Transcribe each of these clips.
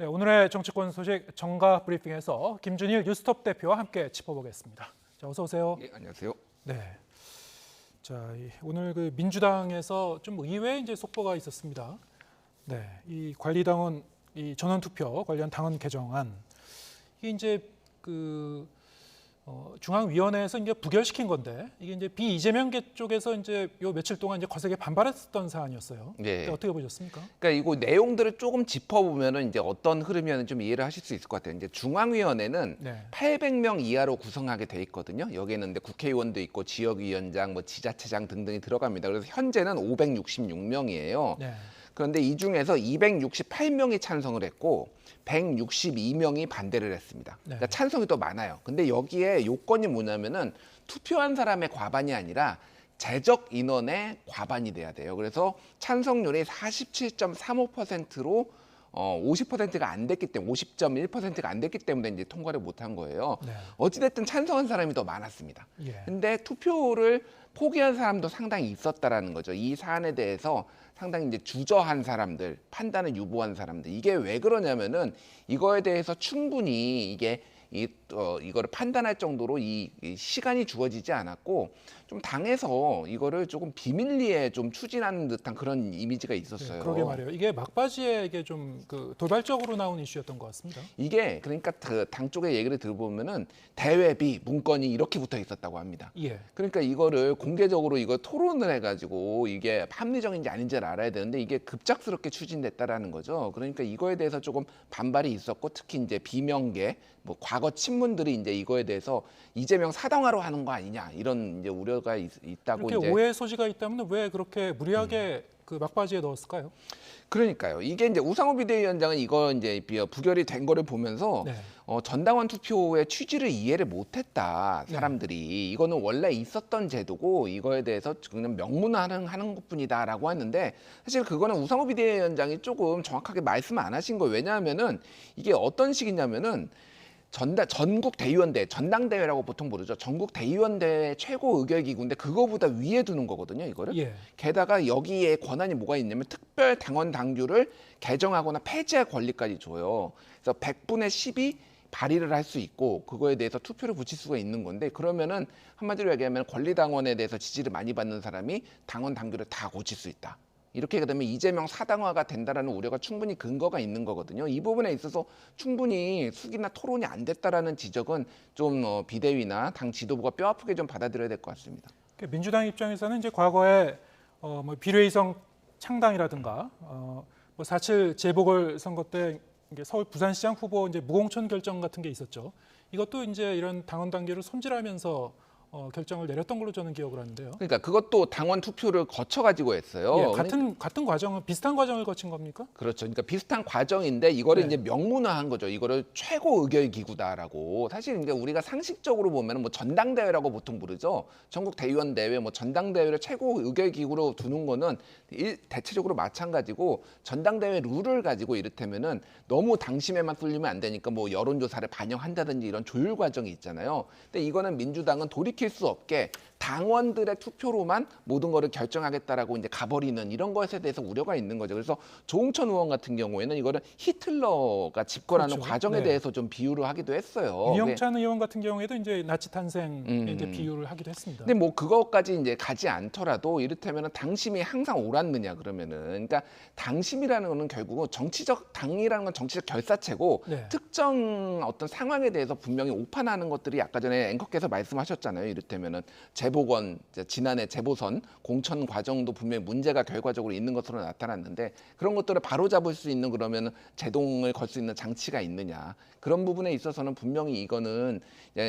네, 오늘의 정치권 소식 정가 브리핑에서 김준일 뉴스톱 대표와 함께 짚어보겠습니다. 자, 어서 오세요. 예, 안녕하세요. 네. 자, 오늘 그 민주당에서 좀 의외의 이제 속보가 있었습니다. 네, 이 관리당원 이 전원 투표 관련 당원 개정안 이게 이제 그 중앙위원회에서 이제 부결시킨 건데 이게 이제 비이재명계 쪽에서 이제 요 며칠 동안 이제 거세게 반발했었던 사안이었어요. 네. 어떻게 보셨습니까? 그러니까 이거 내용들을 조금 짚어보면은 이제 어떤 흐름이었는지 좀 이해를 하실 수 있을 것 같아요. 이제 중앙위원회는 네. 800명 이하로 구성하게 돼 있거든요. 여기에는 근데 국회의원도 있고 지역위원장, 뭐 지자체장 등등이 들어갑니다. 그래서 현재는 566명이에요. 네. 그런데 이 중에서 268명이 찬성을 했고 162명이 반대를 했습니다. 그러니까 찬성이 더 많아요. 근데 여기에 요건이 뭐냐면은 투표한 사람의 과반이 아니라 제적 인원의 과반이 돼야 돼요. 그래서 찬성률이 47.35%로 50%가 안 됐기 때문에 50.1%가 안 됐기 때문에 이제 통과를 못한 거예요. 네. 어찌됐든 찬성한 사람이 더 많았습니다. 예. 근데 투표를 포기한 사람도 상당히 있었다라는 거죠. 이 사안에 대해서 상당히 이제 주저한 사람들, 판단을 유보한 사람들. 이게 왜 그러냐면은 이거에 대해서 충분히 이거를 판단할 정도로 이 시간이 주어지지 않았고 좀 당에서 이거를 조금 비밀리에 좀 추진하는 듯한 그런 이미지가 있었어요. 네, 그러게 말이에요. 이게 막바지에 이게 좀 그 돌발적으로 나온 이슈였던 것 같습니다. 이게 그러니까 그 당 쪽의 얘기를 들어보면은 대외비 문건이 이렇게 붙어 있었다고 합니다. 예. 그러니까 이거를 공개적으로 이거 토론을 해가지고 이게 합리적인지 아닌지를 알아야 되는데 이게 급작스럽게 추진됐다라는 거죠. 그러니까 이거에 대해서 조금 반발이 있었고 특히 이제 비명계 뭐 과거 친문들이 이제 이거에 대해서 이재명 사당화로 하는 거 아니냐 이런 이제 우려가 있다고 이렇게 이제 오해 소지가 있다면 왜 그렇게 무리하게 그 막바지에 넣었을까요? 그러니까요. 이게 이제 우상호 비대위원장은 이거 이제 부결이 된 거를 보면서 네. 전당원 투표의 취지를 이해를 못했다 사람들이 이거는 원래 있었던 제도고 이거에 대해서 그냥 명문화하는 것뿐이다라고 했는데 사실 그거는 우상호 비대위원장이 조금 정확하게 말씀 안 하신 거예요. 왜냐하면은 이게 어떤 식이냐면은 전국 대의원대, 전당대회라고 보통 부르죠. 전국 대의원대회 최고 의결기구인데 그거보다 위에 두는 거거든요, 이거를. 예. 게다가 여기에 권한이 뭐가 있냐면 특별 당원 당규를 개정하거나 폐지할 권리까지 줘요. 그래서 100분의 10이 발의를 할 수 있고 그거에 대해서 투표를 붙일 수가 있는 건데 그러면은 한마디로 얘기하면 권리당원에 대해서 지지를 많이 받는 사람이 당원 당규를 다 고칠 수 있다. 이렇게 되면 이재명 사당화가 된다라는 우려가 충분히 근거가 있는 거거든요. 이 부분에 있어서 충분히 숙이나 토론이 안 됐다라는 지적은 좀 비대위나 당 지도부가 뼈아프게 좀 받아들여야 될 것 같습니다. 민주당 입장에서는 이제 과거에 뭐 비례의성 창당이라든가 뭐 4.7 재보궐 선거 때 이게 서울 부산시장 후보 이제 무공천 결정 같은 게 있었죠. 이것도 이제 이런 당원 단계를 손질하면서 결정을 내렸던 걸로 저는 기억을 하는데요. 그러니까 그것도 당원 투표를 거쳐가지고 했어요. 예, 같은 과정은 비슷한 과정을 거친 겁니까? 그렇죠. 그러니까 비슷한 과정인데 이거를 네. 이제 명문화한 거죠. 이거를 최고 의결 기구다라고. 사실 이제 우리가 상식적으로 보면은 뭐 전당대회라고 보통 부르죠. 전국 대의원 대회 뭐 전당대회를 최고 의결 기구로 두는 거는 대체적으로 마찬가지고 전당대회 룰을 가지고 이를테면은 너무 당심에만 쏠리면 안 되니까 뭐 여론조사를 반영한다든지 이런 조율 과정이 있잖아요. 근데 이거는 민주당은 돌이킬 수 없게 당원들의 투표로만 모든 거를 결정하겠다라고 이제 가버리는 이런 것에 대해서 우려가 있는 거죠. 그래서 조홍천 의원 같은 경우에는 이거는 히틀러가 집권하는 그렇죠. 과정에 네. 대해서 좀 비유를 하기도 했어요. 윤영찬 의원 같은 경우에도 이제 나치 탄생에 이제 비유를 하기도 했습니다. 근데 뭐 그것까지 이제 가지 않더라도 이를테면은 당심이 항상 옳았느냐 그러면은 그러니까 당심이라는 거는 결국은 정치적 당이라는 건 정치적 결사체고 네. 특정 어떤 상황에 대해서 분명히 오판하는 것들이 아까 전에 앵커께서 말씀하셨잖아요. 이를테면은 재보건 지난해 재보선 공천 과정도 분명히 문제가 결과적으로 있는 것으로 나타났는데 그런 것들을 바로잡을 수 있는 그러면 제동을 걸 수 있는 장치가 있느냐 그런 부분에 있어서는 분명히 이거는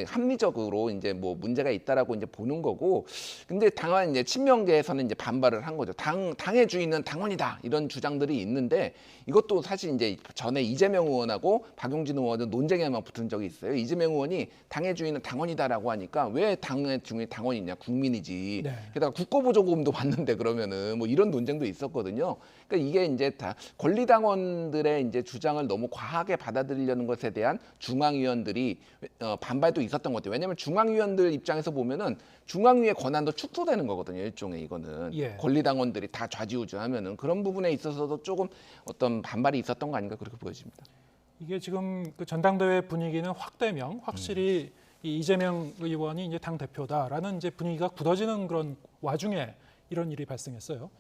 합리적으로 이제 뭐 문제가 있다라고 이제 보는 거고 근데 당한 이제 친명계에서는 이제 반발을 한 거죠. 당의 주인은 당원이다 이런 주장들이 있는데 이것도 사실 이제 전에 이재명 의원하고 박용진 의원은 논쟁에만 붙은 적이 있어요. 이재명 의원이 당의 주인은 당원이다라고 하니까 왜 당의 주인이 당원이냐 국민이지. 네. 게다가 국고보조금도 받는데 그러면은 뭐 이런 논쟁도 있었거든요. 그러니까 이게 이제 다 권리당원들의 이제 주장을 너무 과하게 받아들이려는 것에 대한 중앙위원들이 반발도 있었던 것 같아요. 왜냐하면 중앙위원들 입장에서 보면은 중앙위의 권한도 축소되는 거거든요. 일종의 이거는 예. 권리당원들이 다 좌지우지하면은 그런 부분에 있어서도 조금 어떤 반발이 있었던 거 아닌가 그렇게 보여집니다. 이게 지금 그 전당대회 분위기는 확대명, 확실히 이 이재명 의원이 이제 당 대표다라는 이제 분위기가 굳어지는 그런 와중에 이런 일이 발생했어요.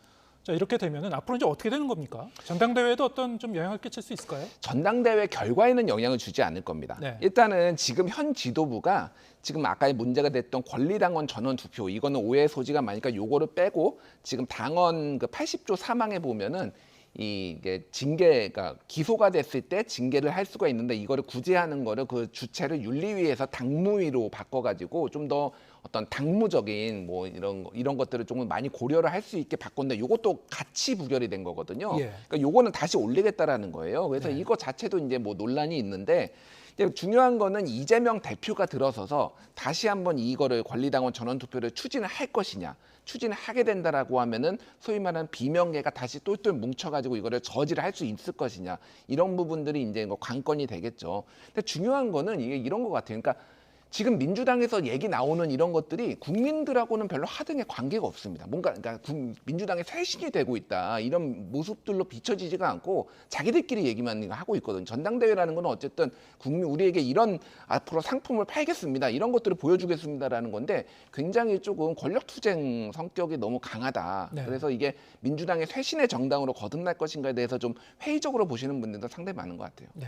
자, 이렇게 되면은 앞으로 이제 어떻게 되는 겁니까? 전당대회에도 어떤 좀 영향을 끼칠 수 있을까요? 전당대회 결과에는 영향을 주지 않을 겁니다. 네. 일단은 지금 현 지도부가 지금 아까 문제가 됐던 권리당원 전원 투표 이거는 오해 소지가 많으니까 요거를 빼고 지금 당원 그 80조 3항에 보면은 이게 징계가 기소가 됐을 때 징계를 할 수가 있는데 이거를 구제하는 거를 그 주체를 윤리위에서 당무위로 바꿔가지고 좀 더 어떤 당무적인 뭐 이런 것들을 조금 많이 고려를 할 수 있게 바꿨는데 이것도 같이 부결이 된 거거든요. 예. 그러니까 요거는 다시 올리겠다라는 거예요. 그래서 네. 이거 자체도 이제 뭐 논란이 있는데 이제 중요한 거는 이재명 대표가 들어서서 다시 한번 이거를 권리당원 전원 투표를 추진을 할 것이냐. 추진을 하게 된다라고 하면은 소위 말하는 비명계가 다시 똘똘 뭉쳐가지고 이거를 저지를 할 수 있을 것이냐 이런 부분들이 이제 뭐 관건이 되겠죠. 근데 중요한 거는 이게 이런 것 같아요. 그러니까 지금 민주당에서 얘기 나오는 이런 것들이 국민들하고는 별로 하등의 관계가 없습니다. 뭔가 그러니까 민주당의 쇄신이 되고 있다 이런 모습들로 비춰지지가 않고 자기들끼리 얘기만 하고 있거든요. 전당대회라는 건 어쨌든 국민 우리에게 이런 앞으로 상품을 팔겠습니다. 이런 것들을 보여주겠습니다라는 건데 굉장히 조금 권력투쟁 성격이 너무 강하다. 네. 그래서 이게 민주당의 쇄신의 정당으로 거듭날 것인가에 대해서 좀 회의적으로 보시는 분들도 상당히 많은 것 같아요. 네.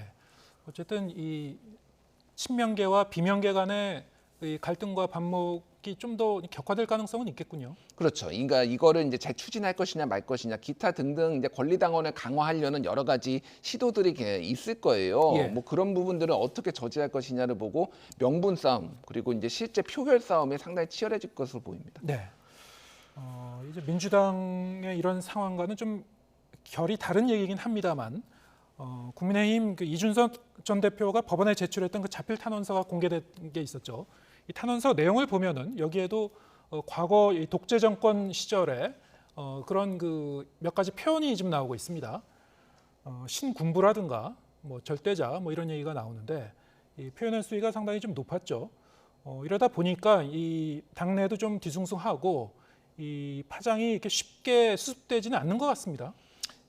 어쨌든 이 친명계와 비명계 간의 이 갈등과 반목이 좀 더 격화될 가능성은 있겠군요. 그렇죠. 그러니까 이거를 이제 재추진할 것이냐 말 것이냐 기타 등등 이제 권리당원을 강화하려는 여러 가지 시도들이 있을 거예요. 예. 뭐 그런 부분들을 어떻게 저지할 것이냐를 보고 명분 싸움 그리고 이제 실제 표결 싸움이 상당히 치열해질 것으로 보입니다. 네. 이제 민주당의 이런 상황과는 좀 결이 다른 얘기긴 합니다만 국민의힘 그 이준석 전 대표가 법원에 제출했던 그 자필 탄원서가 공개된 게 있었죠. 이 탄원서 내용을 보면은 여기에도 과거 이 독재 정권 시절에 그런 그 몇 가지 표현이 좀 나오고 있습니다. 신군부라든가 뭐 절대자 뭐 이런 얘기가 나오는데 이 표현의 수위가 상당히 좀 높았죠. 이러다 보니까 이 당내도 좀 뒤숭숭하고 이 파장이 이렇게 쉽게 수습되지는 않는 것 같습니다.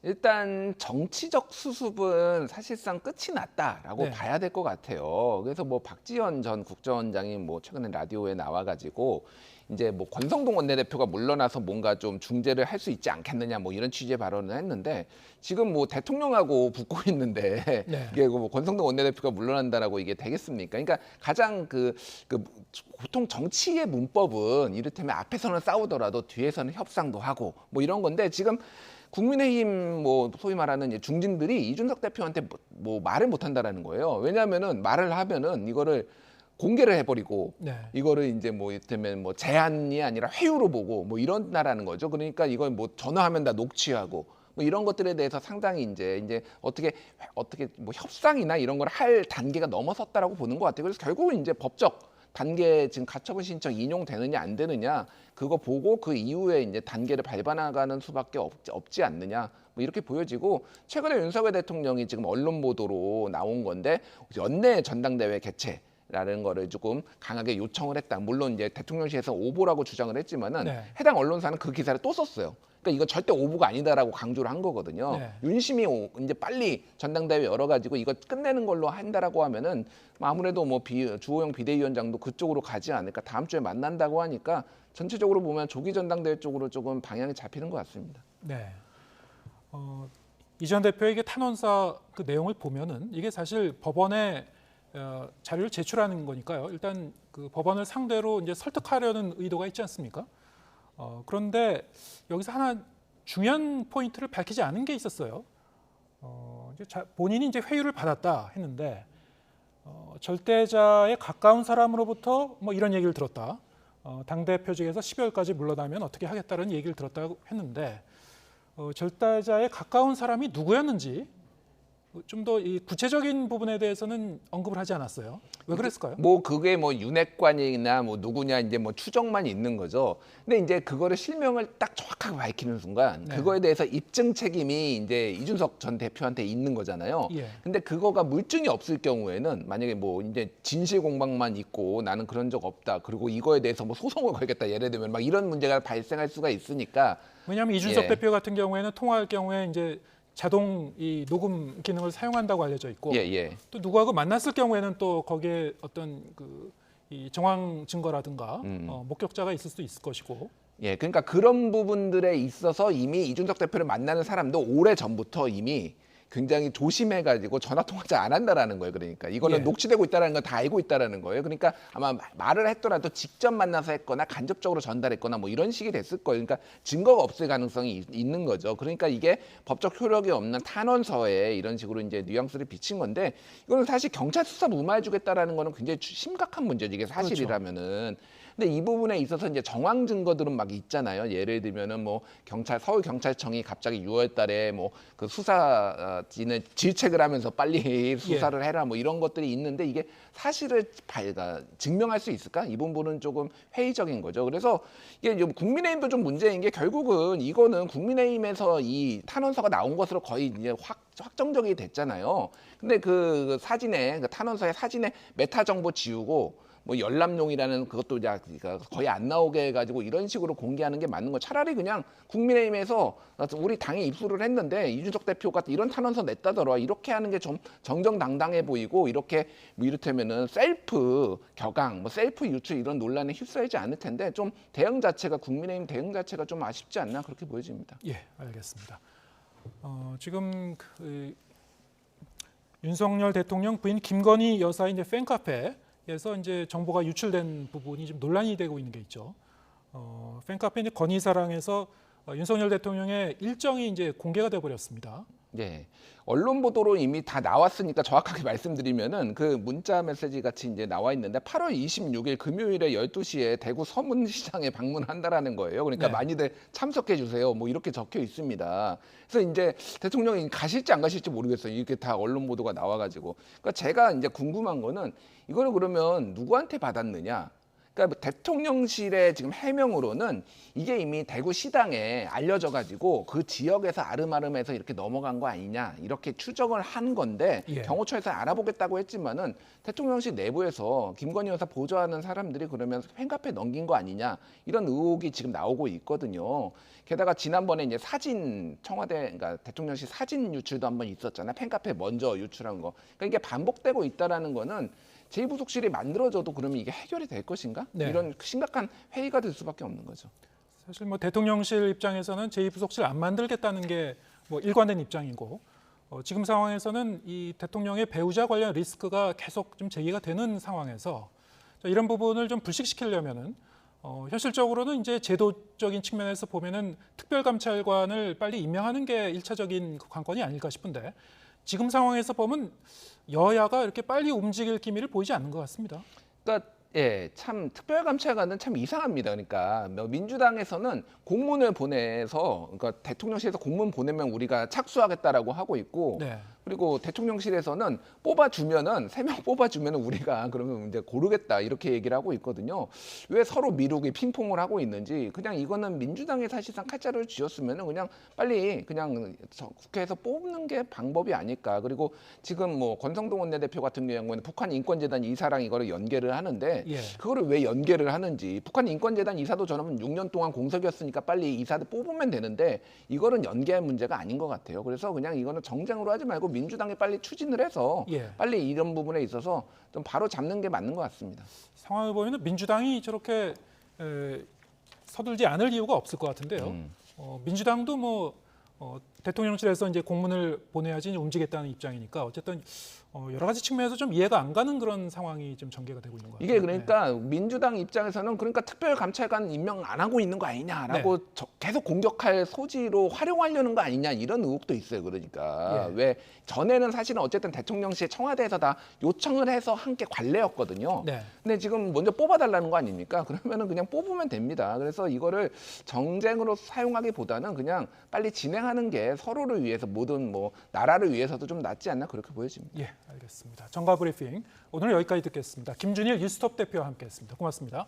일단 정치적 수습은 사실상 끝이 났다라고 네. 봐야 될 것 같아요. 그래서 뭐 박지원 전 국정원장이 뭐 최근에 라디오에 나와가지고 이제 뭐 권성동 원내대표가 물러나서 뭔가 좀 중재를 할 수 있지 않겠느냐 뭐 이런 취지의 발언을 했는데 지금 뭐 대통령하고 붙고 있는데 네. 이게 뭐 권성동 원내대표가 물러난다라고 이게 되겠습니까? 그러니까 가장 그 보통 정치의 문법은 이를테면 앞에서는 싸우더라도 뒤에서는 협상도 하고 뭐 이런 건데 지금 국민의힘 뭐 소위 말하는 이제 중진들이 이준석 대표한테 뭐 말을 못 한다라는 거예요. 왜냐하면은 말을 하면은 이거를 공개를 해버리고 네. 이거를 이제 뭐 이를테면 뭐 제안이 아니라 회유로 보고 뭐 이런다라는 거죠. 그러니까 이걸 뭐 전화하면 다 녹취하고 뭐 이런 것들에 대해서 상당히 이제 어떻게 뭐 협상이나 이런 걸 할 단계가 넘어섰다라고 보는 것 같아요. 그래서 결국은 이제 법적 단계 지금 가처분 신청 인용되느냐 안 되느냐 그거 보고 그 이후에 이제 단계를 밟아나가는 수밖에 없지 않느냐 뭐 이렇게 보여지고 최근에 윤석열 대통령이 지금 언론 보도로 나온 건데 연내 전당대회 개최라는 거를 조금 강하게 요청을 했다. 물론 이제 대통령실에서 오보라고 주장을 했지만은 네. 해당 언론사는 그 기사를 또 썼어요. 그러니까 이건 절대 오보가 아니다라고 강조를 한 거거든요. 네. 윤심이 이제 빨리 전당대회 열어가지고 이거 끝내는 걸로 한다라고 하면은 아무래도 뭐 주호영 비대위원장도 그쪽으로 가지 않을까. 다음 주에 만난다고 하니까 전체적으로 보면 조기 전당대회 쪽으로 조금 방향이 잡히는 것 같습니다. 네. 이 전 대표에게 탄원서 그 내용을 보면은 이게 사실 법원에 자료를 제출하는 거니까요. 일단 그 법원을 상대로 이제 설득하려는 의도가 있지 않습니까? 그런데 여기서 하나 중요한 포인트를 밝히지 않은 게 있었어요. 본인이 이제 회유를 받았다 했는데 절대자에 가까운 사람으로부터 뭐 이런 얘기를 들었다. 당 대표직에서 12월까지 물러나면 어떻게 하겠다는 얘기를 들었다고 했는데 절대자에 가까운 사람이 누구였는지 좀 더 이 구체적인 부분에 대해서는 언급을 하지 않았어요. 왜 그랬을까요? 뭐 그게 뭐 윤핵관이나 뭐 누구냐 이제 뭐 추정만 있는 거죠. 근데 이제 그거를 실명을 딱 정확하게 밝히는 순간 네. 그거에 대해서 입증 책임이 이제 이준석 전 대표한테 있는 거잖아요. 예. 근데 그거가 물증이 없을 경우에는 만약에 뭐 이제 진실 공방만 있고 나는 그런 적 없다. 그리고 이거에 대해서 뭐 소송을 걸겠다. 예를 들면 막 이런 문제가 발생할 수가 있으니까 왜냐하면 이준석 예. 대표 같은 경우에는 통화할 경우에 이제 자동 이 녹음 기능을 사용한다고 알려져 있고 예, 예. 또 누구하고 만났을 경우에는 또 거기에 어떤 이 정황 증거라든가 목격자가 있을 수도 있을 것이고 예, 그러니까 그런 부분들에 있어서 이미 이준석 대표를 만나는 사람도 오래 전부터 이미 굉장히 조심해가지고 전화 통화 잘 안 한다라는 거예요. 그러니까 이거는 예. 녹취되고 있다라는 건 다 알고 있다라는 거예요. 그러니까 아마 말을 했더라도 직접 만나서 했거나 간접적으로 전달했거나 뭐 이런 식이 됐을 거예요. 그러니까 증거가 없을 가능성이 있는 거죠. 그러니까 이게 법적 효력이 없는 탄원서에 이런 식으로 이제 뉘앙스를 비친 건데 이거는 사실 경찰 수사 무마해주겠다라는 거는 굉장히 심각한 문제죠. 이게 사실이라면은. 근데 이 부분에 있어서 이제 정황 증거들은 막 있잖아요. 예를 들면은 뭐 서울 경찰청이 갑자기 6월달에 뭐 그 수사진을 질책을 하면서 빨리 수사를 해라 뭐 이런 것들이 있는데 이게 사실을 증명할 수 있을까? 이 부분은 조금 회의적인 거죠. 그래서 이게 좀 국민의힘도 좀 문제인 게 결국은 이거는 국민의힘에서 이 탄원서가 나온 것으로 거의 이제 확정적이 됐잖아요. 근데 그 사진에 그 탄원서의 사진에 메타 정보 지우고 뭐 열람용이라는 그것도 이제 거의 안 나오게 해가지고 이런 식으로 공개하는 게 맞는 거. 차라리 그냥 국민의힘에서 우리 당이 입수를 했는데 이준석 대표가 이런 탄원서 냈다더라 이렇게 하는 게 좀 정정당당해 보이고 이렇게 뭐 이를테면은 셀프 격앙, 뭐 셀프 유출 이런 논란에 휩싸이지 않을 텐데 좀 대응 자체가 국민의힘 대응 자체가 좀 아쉽지 않나 그렇게 보여집니다. 예, 알겠습니다. 지금 윤석열 대통령 부인 김건희 여사의 이제 팬카페에서 이제 정보가 유출된 부분이 좀 논란이 되고 있는 게 있죠. 팬카페 이제 건희사랑에서 윤석열 대통령의 일정이 이제 공개가 돼 버렸습니다. 네. 언론 보도로 이미 다 나왔으니까 정확하게 말씀드리면은 그 문자 메시지 같이 이제 나와 있는데 8월 26일 금요일에 12시에 대구 서문시장에 방문한다라는 거예요. 그러니까 네. 많이들 참석해 주세요. 뭐 이렇게 적혀 있습니다. 그래서 이제 대통령이 가실지 안 가실지 모르겠어요. 이렇게 다 언론 보도가 나와 가지고. 그러니까 제가 이제 궁금한 거는 이거를 그러면 누구한테 받았느냐? 그러니까 대통령실의 지금 해명으로는 이게 이미 대구시당에 알려져 가지고 그 지역에서 아름아름해서 이렇게 넘어간 거 아니냐 이렇게 추정을 한 건데 예. 경호처에서 알아보겠다고 했지만은 대통령실 내부에서 김건희 여사 보좌하는 사람들이 그러면 팬카페 넘긴 거 아니냐 이런 의혹이 지금 나오고 있거든요. 게다가 지난번에 이제 사진 청와대 그러니까 대통령실 사진 유출도 한번 있었잖아요. 팬카페 먼저 유출한 거. 그러니까 이게 반복되고 있다라는 거는 제2부속실이 만들어져도 그러면 이게 해결이 될 것인가? 네. 이런 심각한 회의가 될 수밖에 없는 거죠. 사실 뭐 대통령실 입장에서는 제2부속실 안 만들겠다는 게 뭐 일관된 입장이고 지금 상황에서는 이 대통령의 배우자 관련 리스크가 계속 좀 제기가 되는 상황에서 이런 부분을 좀 불식시키려면은 현실적으로는 이제 제도적인 측면에서 보면은 특별감찰관을 빨리 임명하는 게 일차적인 관건이 아닐까 싶은데 지금 상황에서 보면 여야가 이렇게 빨리 움직일 기미를 보이지 않는 것 같습니다. 그러니까 예, 참 특별감찰관은 참 이상합니다. 그러니까 민주당에서는 공문을 보내서 그러니까 대통령실에서 공문 보내면 우리가 착수하겠다라고 하고 있고 네. 그리고 대통령실에서는 뽑아주면은 3명 뽑아주면은 우리가 그러면 이제 고르겠다 이렇게 얘기를 하고 있거든요. 왜 서로 미루기 핑퐁을 하고 있는지 그냥 이거는 민주당이 사실상 칼자루를 쥐었으면은 그냥 빨리 그냥 국회에서 뽑는 게 방법이 아닐까. 그리고 지금 뭐 권성동 원내대표 같은 경우에는 북한 인권재단 이사랑 이거를 연계를 하는데 예. 그거를 왜 연계를 하는지 북한 인권재단 이사도 저는 6년 동안 공석이었으니까 빨리 이사들 뽑으면 되는데 이거는 연계할 문제가 아닌 것 같아요. 그래서 그냥 이거는 정쟁으로 하지 말고 민주당이 빨리 추진을 해서 예. 빨리 이런 부분에 있어서 좀 바로 잡는 게 맞는 것 같습니다. 상황을 보면 민주당이 저렇게 서둘지 않을 이유가 없을 것 같은데요. 민주당도 뭐 대통령실에서 이제 공문을 보내야지 이제 움직이겠다는 입장이니까 어쨌든 여러 가지 측면에서 좀 이해가 안 가는 그런 상황이 좀 전개가 되고 있는 것 같아요. 이게 그러니까 민주당 입장에서는 그러니까 특별감찰관 임명 안 하고 있는 거 아니냐라고 계속 공격할 소지로 활용하려는 거 아니냐 이런 의혹도 있어요. 그러니까 예. 왜 전에는 사실은 어쨌든 대통령실 청와대에서 다 요청을 해서 함께 관례였거든요. 네. 근데 지금 먼저 뽑아달라는 거 아닙니까? 그러면은 그냥 뽑으면 됩니다. 그래서 이거를 정쟁으로 사용하기보다는 그냥 빨리 진행하는 게 서로를 위해서 모든 뭐 나라를 위해서도 좀 낫지 않나 그렇게 보여집니다. 예, 알겠습니다. 정가 브리핑 오늘 여기까지 듣겠습니다. 김준일 뉴스톱 대표와 함께했습니다. 고맙습니다.